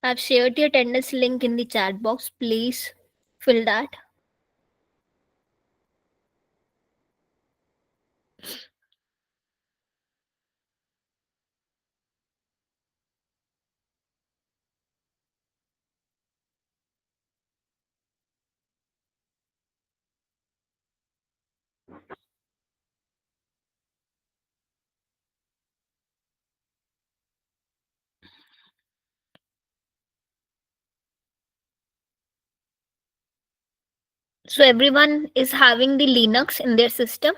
I've shared the attendance link in the chat box. Please fill that. So everyone is having the Linux in their system.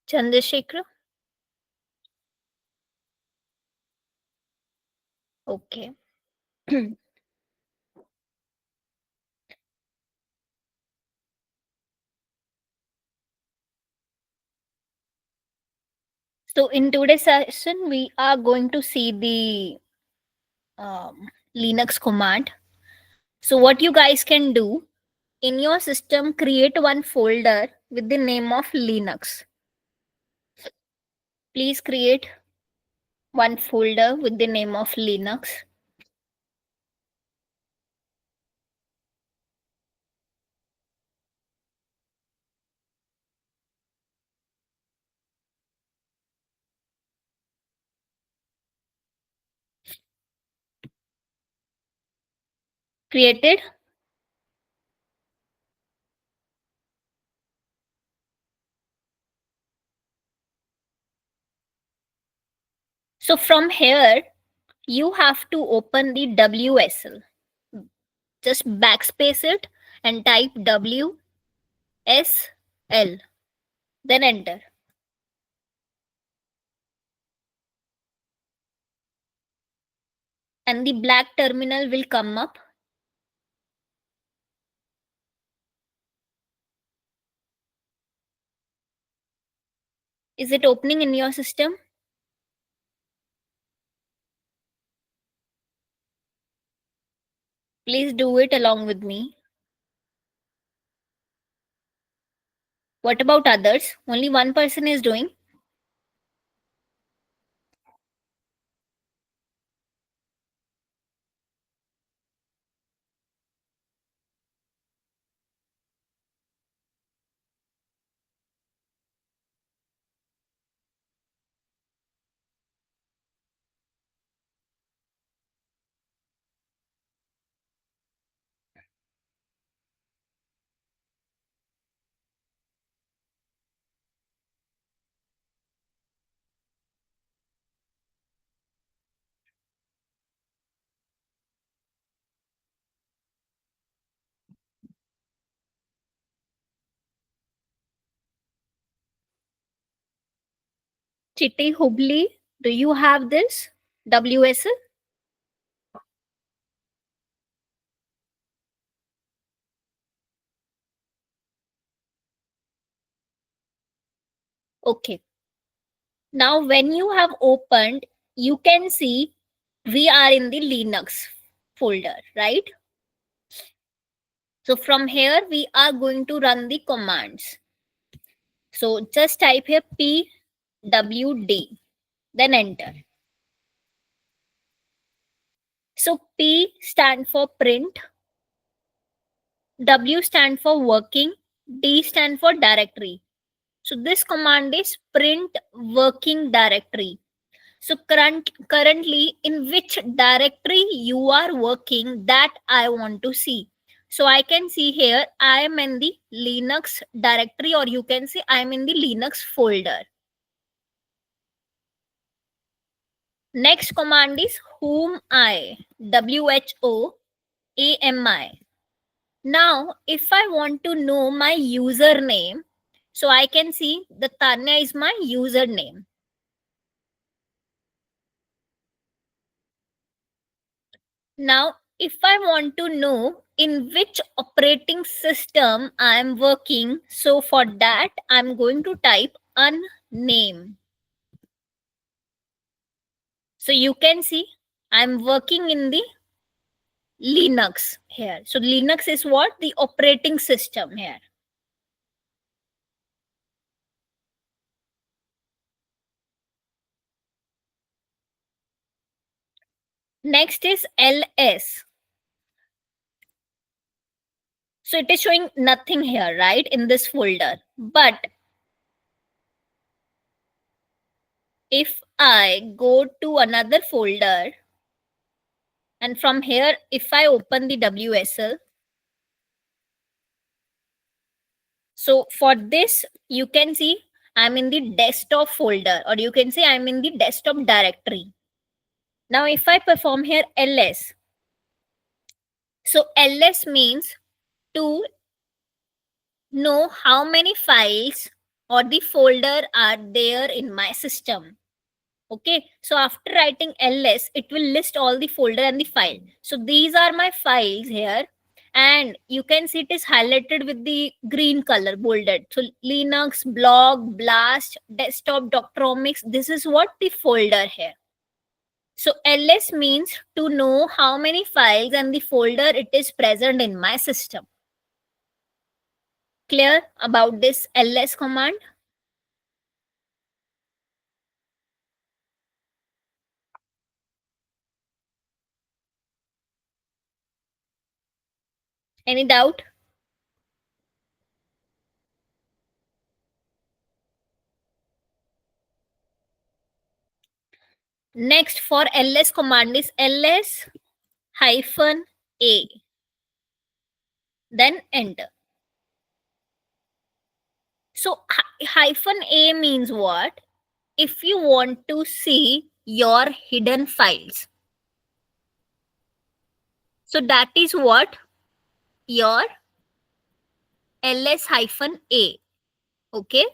Chandrasekhar. Okay. So in today's session, we are going to see the Linux command. So what you guys can do in your system, create one folder with the name of Linux. Please create one folder with the name of Linux. Created. So from here, you have to open the WSL. Just backspace it and type WSL. Then enter. And the black terminal will come up. Is it opening in your system? Please do it along with me. What about others? Only one person is doing. Chitti Hubli, do you have this WSL? Okay. Now, when you have opened, you can see we are in the Linux folder, right? So from here, we are going to run the commands. So just type here pwd, then enter. So P stand for print, W stand for working, D stand for directory. So this command is print working directory. So currently in which directory you are working, that I want to see. So I can see here I am in the Linux directory, or you can say I am in the Linux folder. Next command is whom I, WHOAMI. Now if I want to know my username, so I can see the Tanya is my username. Now, if I want to know in which operating system I am working, so for that, I'm going to type unname. So you can see I'm working in the Linux here. So Linux is what? The operating system here. Next is ls. So it is showing nothing here, right, in this folder. But if I go to another folder, and from here, if I open the WSL, so for this, you can see I'm in the desktop folder, or you can say I'm in the desktop directory. Now, if I perform here ls, so ls means to know how many files or the folder are there in my system. Okay, so after writing ls, it will list all the folder and the file. So these are my files here, and you can see it is highlighted with the green color, bolded. So Linux, blog, blast, desktop, doctromics, this is what the folder here. So ls means to know how many files and the folder it is present in my system. Clear about this ls command? Any doubt? Next for ls command is ls hyphen a, then enter. So hyphen a means what? If you want to see your hidden files, so that is what your ls hyphen a. Okay,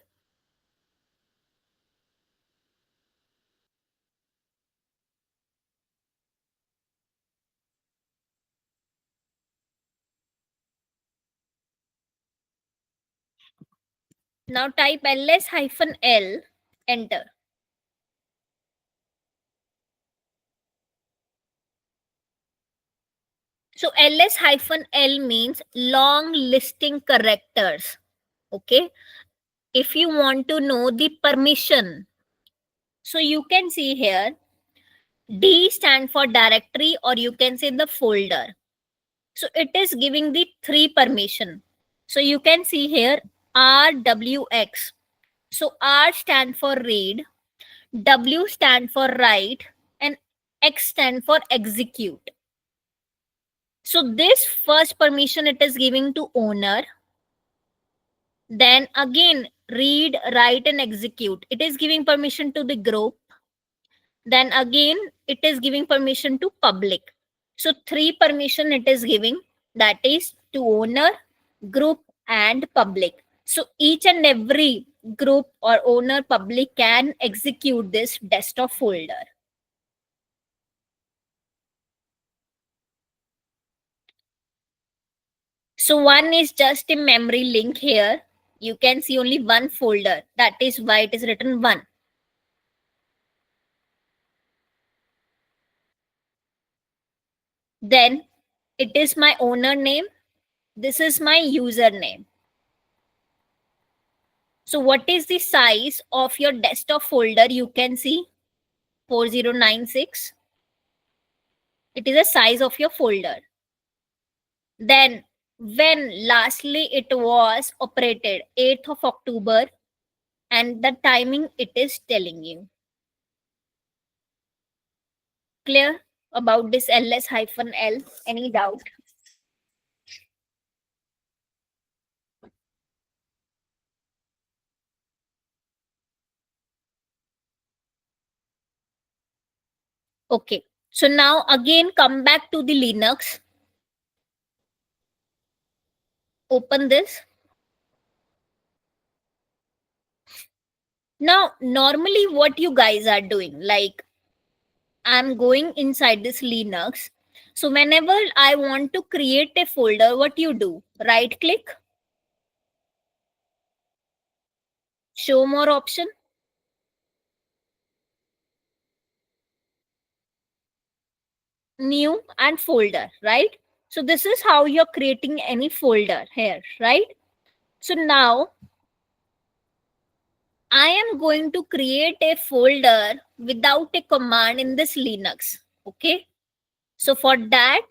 now type ls hyphen l, enter. So ls hyphen l means long listing characters. Okay, if you want to know the permission, so you can see here D stand for directory, or you can say the folder. So it is giving the three permission. So you can see here RWX. So R stand for read, W stand for write, and X stand for execute. So this first permission it is giving to owner. Then again read, write, and execute. It is giving permission to the group. Then again it is giving permission to public. So three permission it is giving, that is to owner, group, and public. So each and every group or owner, public can execute this desktop folder. So one is just a memory link here. You can see only one folder, that is why it is written one. Then it is my owner name, this is my username. So what is the size of your desktop folder? You can see 4096. It is the size of your folder. Then when lastly it was operated, 8th of October, and the timing it is telling you. Clear about this ls hyphen l? Any doubt? Okay. So now again come back to the Linux. Open this. Now normally what you guys are doing, like I'm going inside this Linux. So whenever I want to create a folder, what you do? Right click, show more option, new, and folder, right? So this is how you're creating any folder here, right? So now I am going to create a folder without a command in this Linux. Okay. So for that,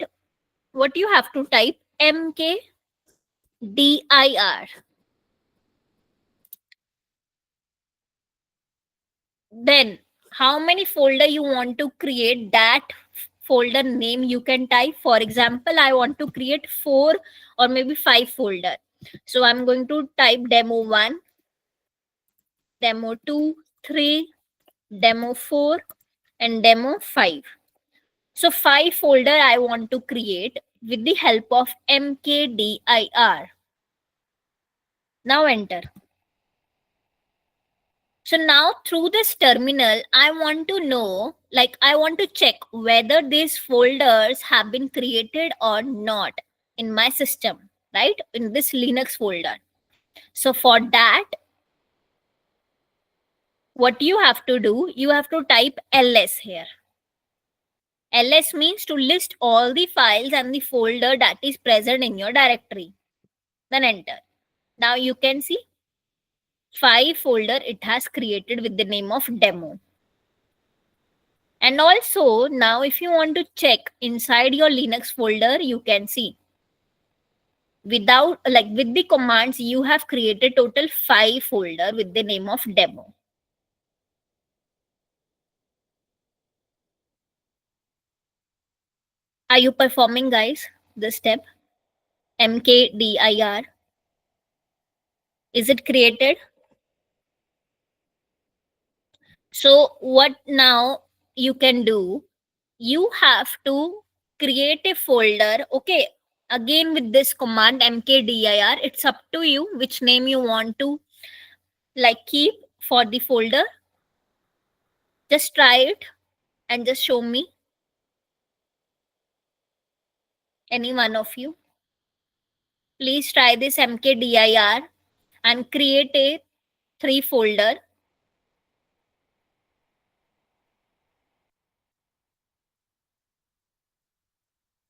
what you have to type mkdir. Then how many folder you want to create, that folder name you can type. For example, I want to create 4 or maybe 5 folder. So I'm going to type demo 1, demo 2, 3, demo 4, and demo 5. So 5 folder I want to create with the help of mkdir. Now enter. So now through this terminal, I want to know, like I want to check whether these folders have been created or not in my system, right? In this Linux folder. So for that, what you have to do, you have to type ls here. Ls means to list all the files and the folder that is present in your directory. Then enter. Now you can see 5 folder it has created with the name of demo. And also now if you want to check inside your Linux folder, you can see without, like with the commands, you have created total 5 folder with the name of demo. Are you performing, guys, this step? mkdir. Is it created? So what now you can do, you have to create a folder. Okay, again with this command mkdir, it's up to you which name you want to like keep for the folder. Just try it and just show me, any one of you. Please try this mkdir and create a 3 folder.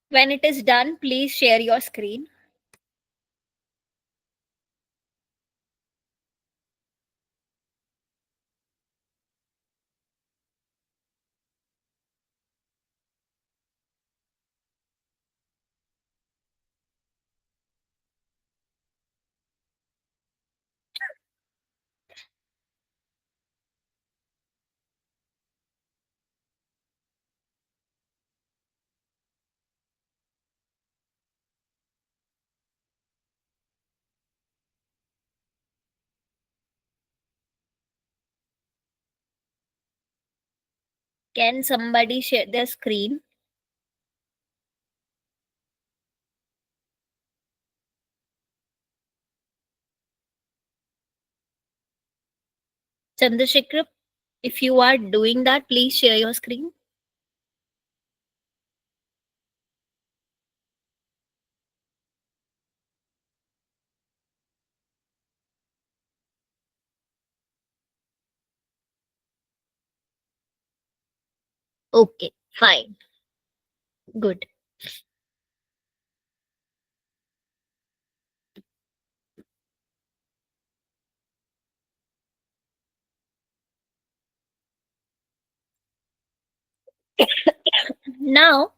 When it is done, please share your screen. Can somebody share their screen? Chandrasekhar, if you are doing that, please share your screen. Okay, fine. Good. Now,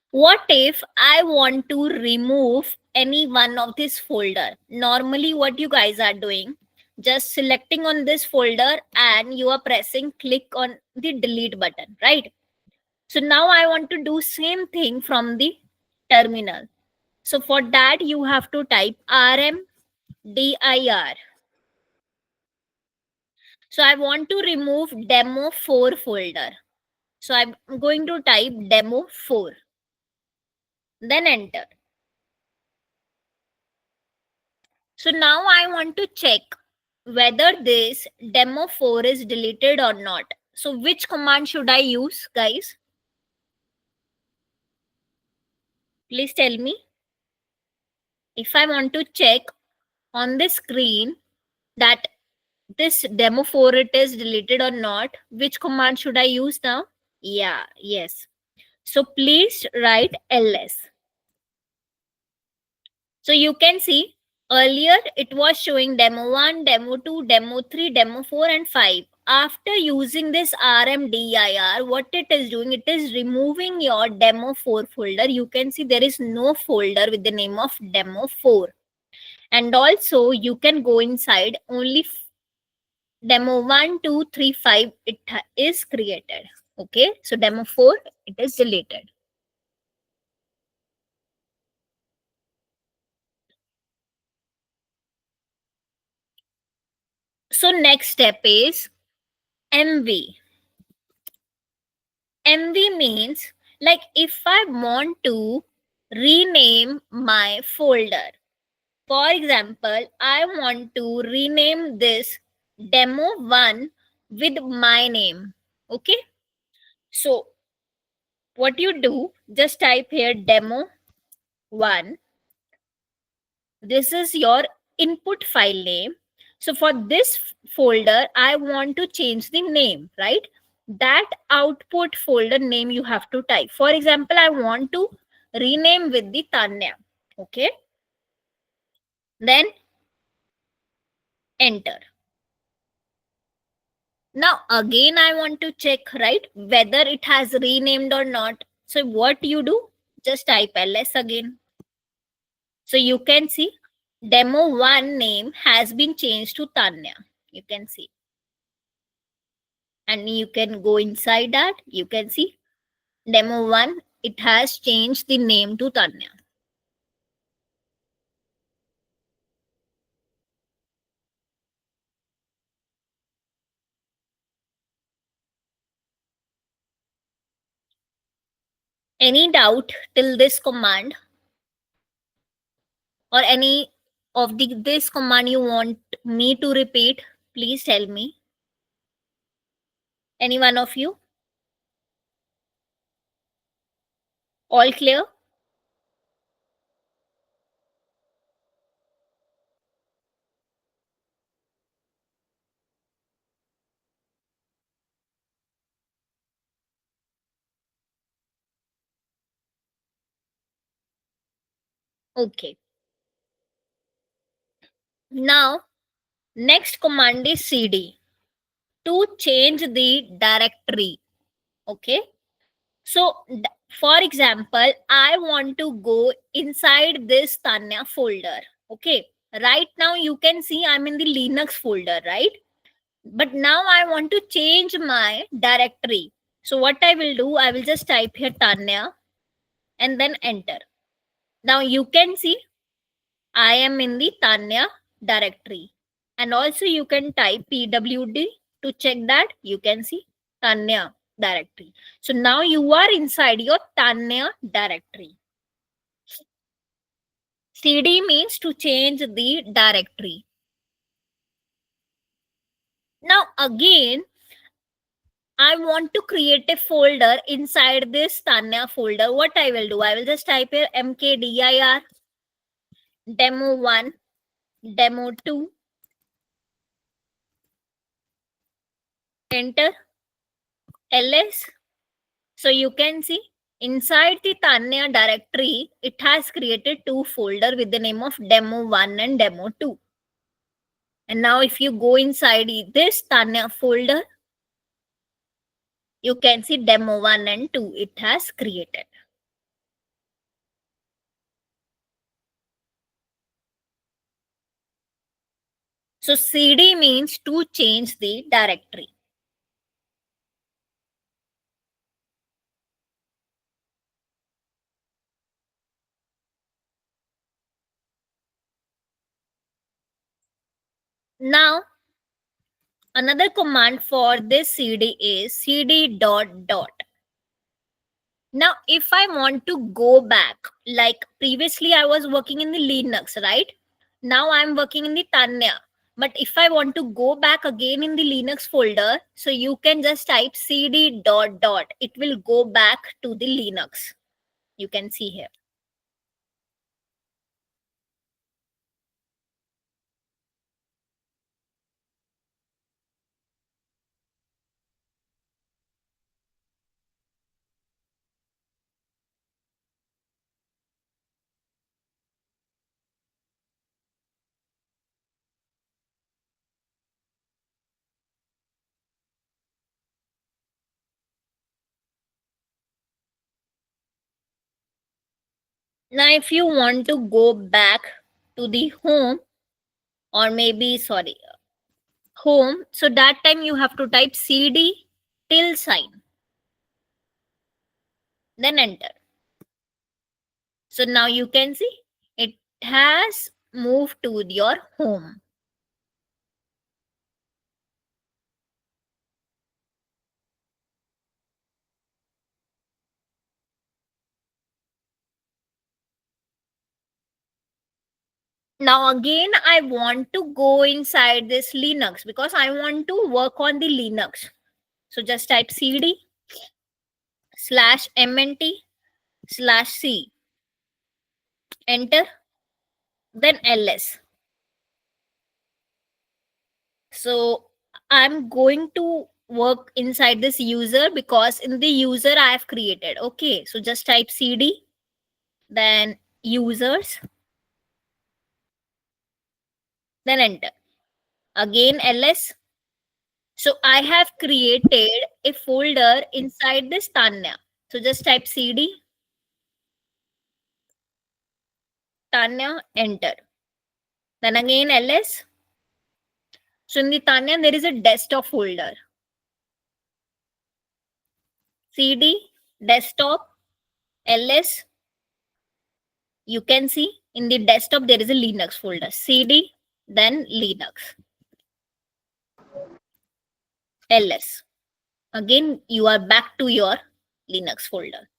what if I want to remove any one of this folder? Normally, what you guys are doing, just selecting on this folder and you are pressing click on the delete button, right? So now I want to do same thing from the terminal. So for that, you have to type rmdir. So I want to remove demo 4 folder. So I'm going to type demo 4. Then enter. So now I want to check whether this demo 4 is deleted or not. So which command should I use, guys? Please tell me. If I want to check on the screen that this demo 4 it is deleted or not, which command should I use now? Yeah, yes. So please write ls. So you can see earlier it was showing demo 1, demo 2, demo 3, demo 4 and 5. after using this rmdir, what it is doing, it is removing your demo 4 folder. You can see there is no folder with the name of demo 4. And also you can go inside only demo 1, 2, 3, 5 is created. Okay, so demo 4 it is deleted. So next step is mv. mv means, like, if I want to rename my folder, for example, I want to rename this demo 1 with my name. Okay, so what you do, just type here demo 1. This is your input file name. So for this folder, I want to change the name, right? That output folder name you have to type. For example, I want to rename with the Tanya. Okay, then enter. Now again I want to check, right, whether it has renamed or not. So what you do, just type ls again. So you can see demo 1 name has been changed to Tanya. You can see. And you can go inside that. You can see demo 1, it has changed the name to Tanya. Any doubt till this command, or any of this command you want me to repeat? Please tell me. Any one of you? All clear? Okay. Now, next command is cd to change the directory. Okay. So, for example, I want to go inside this Tanya folder. Okay. Right now, you can see I'm in the Linux folder, right? But now I want to change my directory. So, what I will do, I will just type here Tanya and then enter. Now, you can see I am in the Tanya directory. And also you can type pwd to check that. You can see Tanya directory. So now you are inside your Tanya directory. cd means to change the directory. Now again, I want to create a folder inside this Tanya folder. What I will do, I will just type here mkdir demo 1, demo 2, enter ls. So you can see inside the Tanya directory, it has created two folders with the name of demo 1 and demo 2. And now if you go inside this Tanya folder, you can see demo 1 and 2 it has created. So cd means to change the directory. Now another command for this cd is cd dot dot. Now, if I want to go back, like previously I was working in the Linux, right? Now I'm working in the Tanya. But if I want to go back again in the Linux folder, so you can just type cd dot dot. It will go back to the Linux. You can see here. Now, if you want to go back to the home, or maybe, sorry, home, so that time you have to type cd till sign, then enter. So now you can see it has moved to your home. Now again, I want to go inside this Linux because I want to work on the Linux. So just type cd slash mnt/c, enter, then ls. So I'm going to work inside this user because in the user I have created. Okay, so just type cd, then users, then enter. Again ls. So I have created a folder inside this Tanya. So just type cd, Tanya, enter. Then again ls. So in the Tanya, there is a desktop folder. cd, desktop, ls. You can see in the desktop, there is a Linux folder. cd, then Linux, ls. Again, you are back to your Linux folder.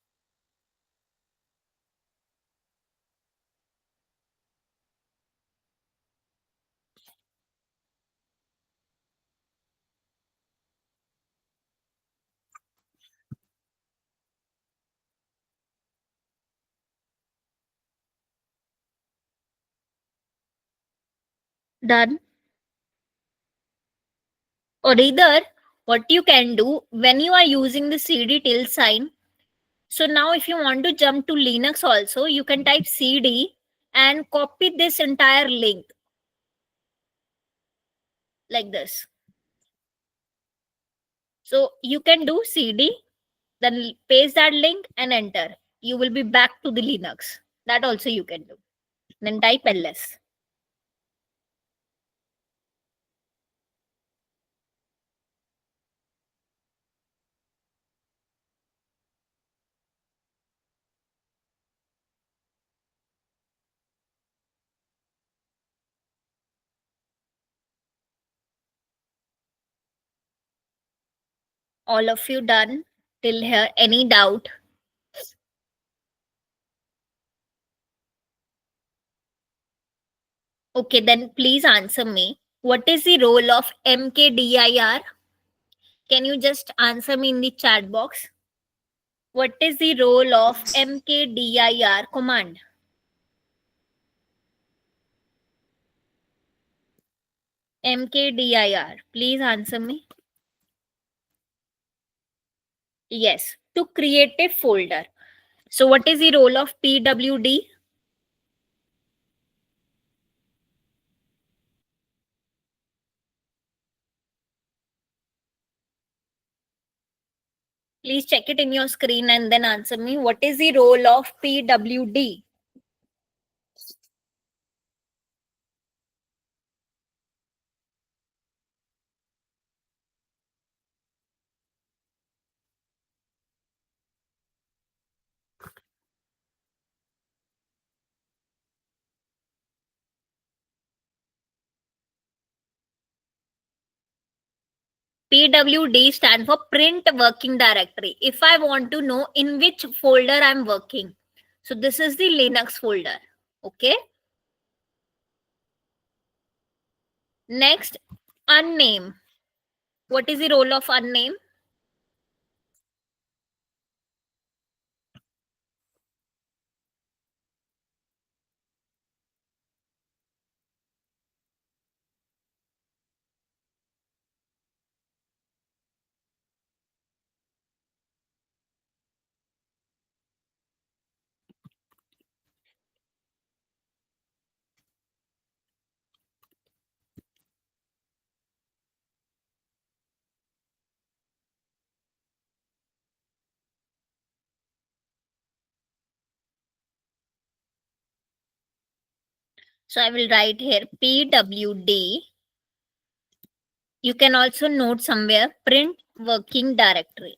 Done. Or either what you can do when you are using the cd till sign. So now if you want to jump to Linux also, you can type cd and copy this entire link like this. So you can do cd, then paste that link and enter. You will be back to the Linux. That also you can do. Then type ls. All of you done till here? Any doubt? Okay, then please answer me. What is the role of mkdir? Can you just answer me in the chat box? What is the role of mkdir command? mkdir. Please answer me. Yes, to create a folder. So what is the role of pwd? Please check it in your screen and then answer me. What is the role of pwd? PWD stand for print working directory. If I want to know in which folder I'm working, so this is the Linux folder. Okay. Next, unname. What is the role of unname? So I will write here pwd. You can also note somewhere print working directory.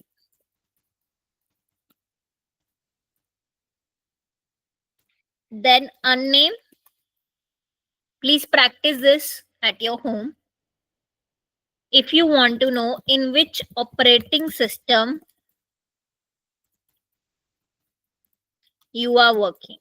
Then unname. Please practice this at your home. If you want to know in which operating system you are working.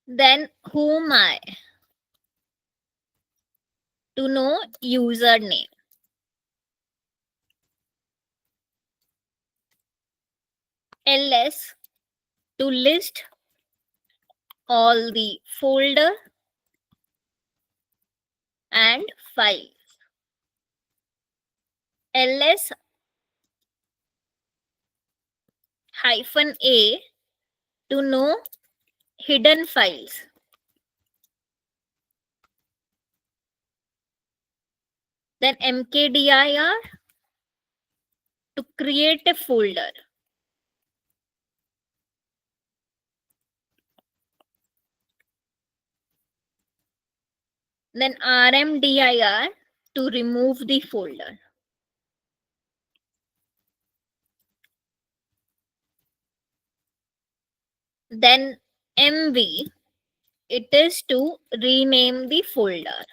Then whom I to know username. ls to list all the folder and files. ls hyphen a to know hidden files. Then mkdir to create a folder. Then rmdir to remove the folder. Then mv, it is to rename the folder.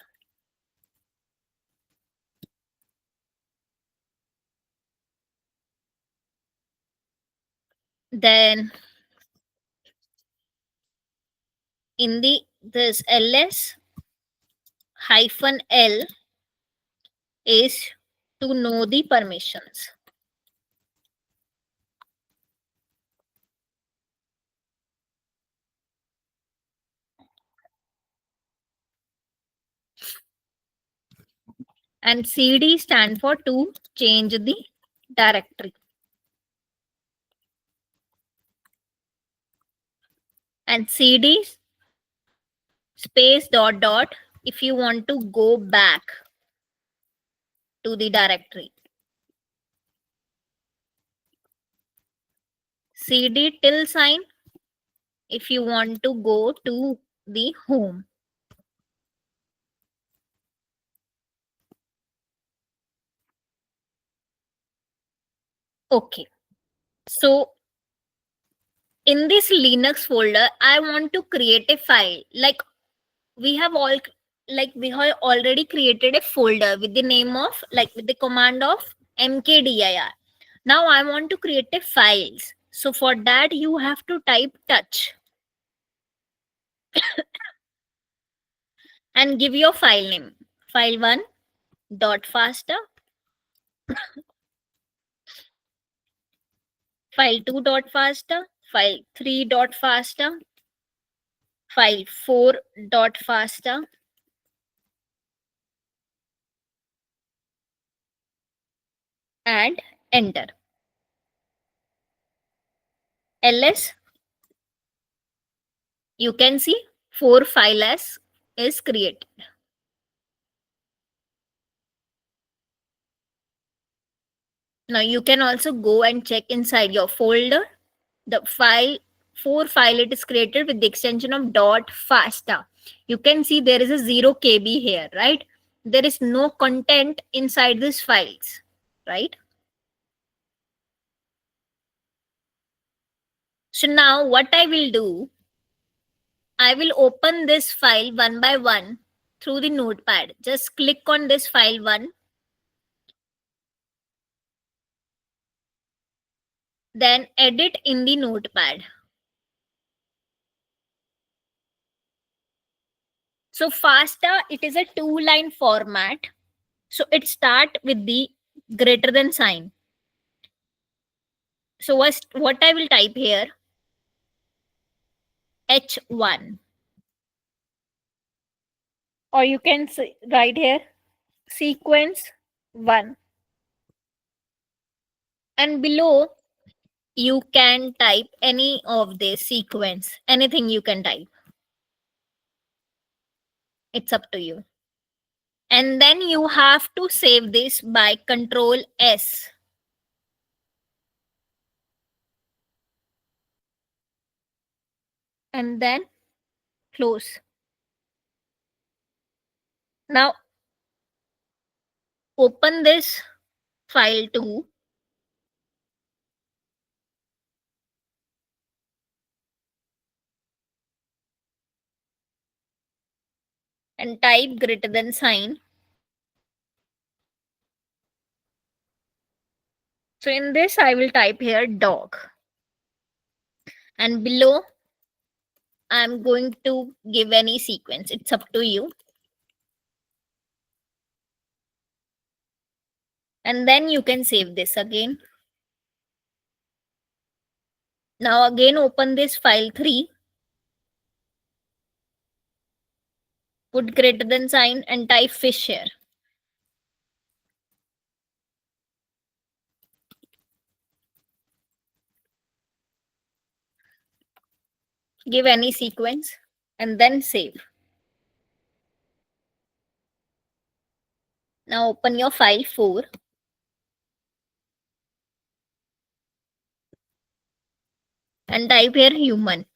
Then in the this ls hyphen l is to know the permissions. And cd stand for to change the directory. And cd space dot dot if you want to go back to the directory. cd till sign if you want to go to the home. Okay. So in this Linux folder, I want to create a file. Like we have already created a folder with the name of with the command of mkdir. Now I want to create a files. So for that you have to type touch and give your file name. File1 dot faster, file2 dot faster, file3 dot faster, file4 dot faster, and enter. ls, you can see 4 files is created. Now you can also go and check inside your folder. The file 4 file it is created with the extension of dot fasta. You can see there is a 0 KB here, right? There is no content inside these files, right? So now what I will do, I will open this file one by one through the notepad. Just click on this file one. Then edit in the notepad. So FASTA, it is a 2-line format. So it start with the greater than sign. So what I will type here, H1. Or you can write here sequence 1. And below you can type any of the sequence, anything you can type. It's up to you. And then you have to save this by Control S. And then close. Now open this file too and type greater than sign. So in this, I will type here dog. And below, I'm going to give any sequence. It's up to you. And then you can save this again. Now again, open this file 3. Put greater than sign and type fish here. Give any sequence and then save. Now open your file 4 and type here human.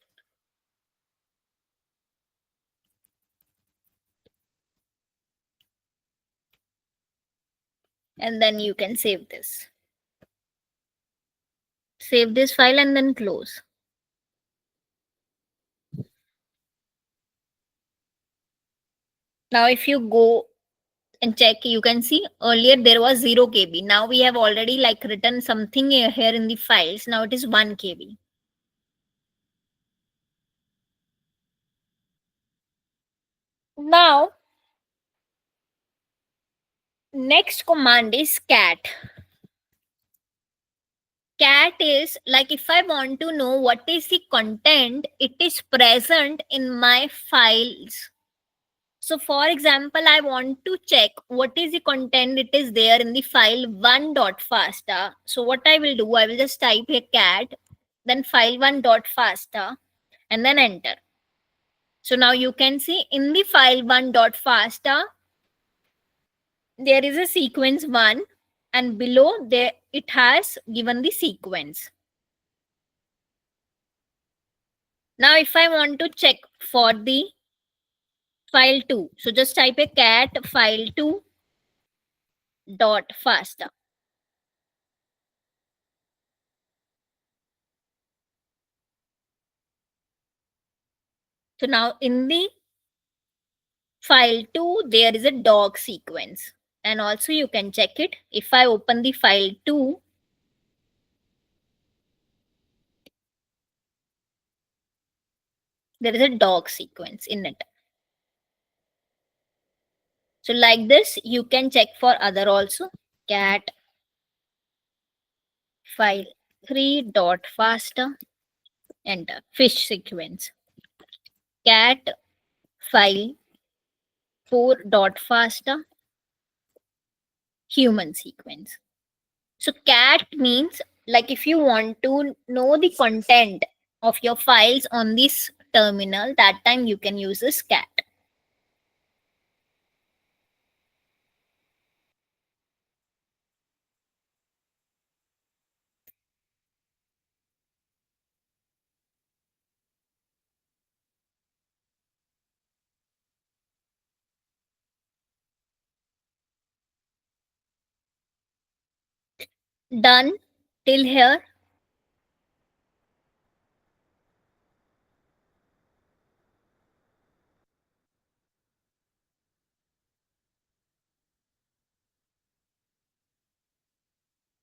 And then you can save this. Save this file and then close. Now if you go and check, you can see earlier there was 0 KB. Now we have already like written something here in the files. Now it is 1 KB. Now next command is cat. Cat is like if I want to know what is the content, it is present in my files. So for example, I want to check what is the content it is there in the file 1.fasta. So what I will do, I will just type a cat, then file 1.fasta and then enter. So now you can see in the file 1.fasta, there is a sequence 1 and below there it has given the sequence. Now if I want to check for the file 2, so just type a cat file 2 dot fasta. So now in the file 2, there is a dog sequence. And also you can check it. If I open the file 2, there is a dog sequence in it. So like this, you can check for other also. Cat file 3.fasta, enter. Fish sequence. Cat file 4.fasta, human sequence. So cat means like if you want to know the content of your files on this terminal, that time you can use this cat. Done till here.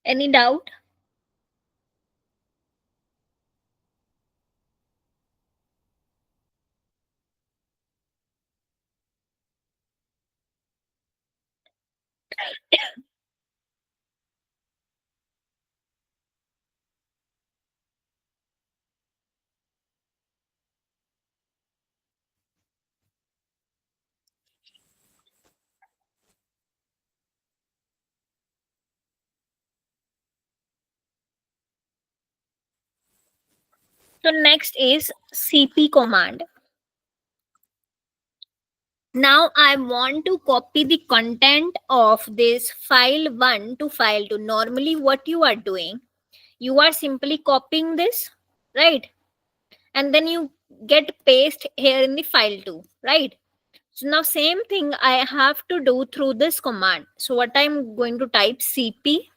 Any doubt? So next is cp command. Now I want to copy the content of this file 1 to file 2. Normally what you are doing, you are simply copying this, right? And then you get paste here in the file 2, right? So now same thing I have to do through this command. So what I'm going to type cp.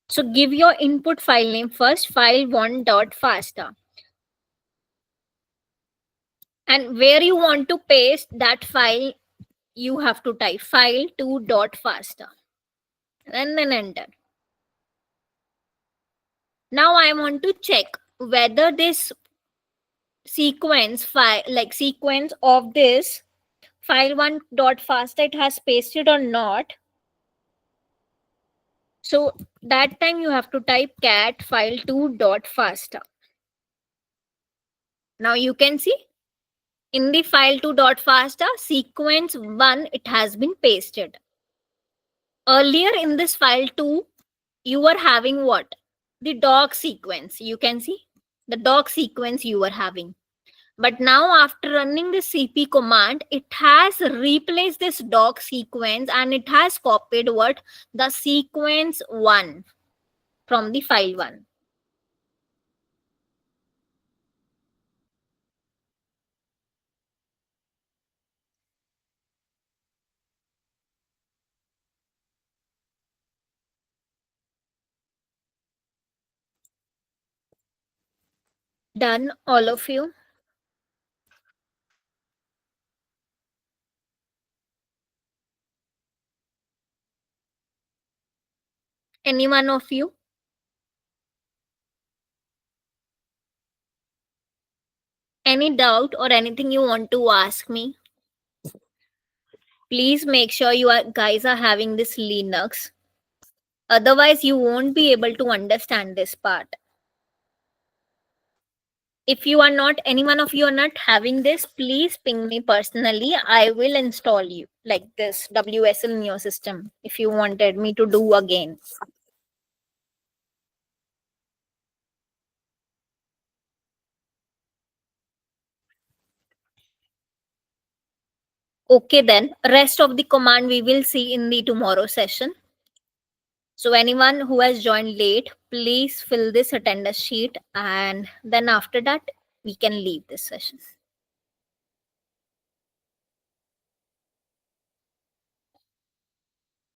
So give your input file name first, file1.fasta. And where you want to paste that file, you have to type file2.fasta and then enter. Now I want to check whether this sequence file, like sequence of this file1.fasta, it has pasted or not. So that time you have to type cat file2.fasta. Now you can see in the file2.fasta sequence 1 it has been pasted. Earlier in this file 2 you were having what? The dog sequence. You can see the dog sequence you were having. But now after running the cp command, it has replaced this dog sequence and it has copied what? The sequence 1 from the file 1. Done, all of you? Any one of you? Any doubt or anything you want to ask me? Please make sure you are guys are having this Linux. Otherwise, you won't be able to understand this part. If you are not, any one of you are not having this, please ping me personally. I will install you like this WSL in your system if you wanted me to do again. Okay, then rest of the command we will see in the tomorrow session. So anyone who has joined late, please fill this attendance sheet and then after that we can leave this session.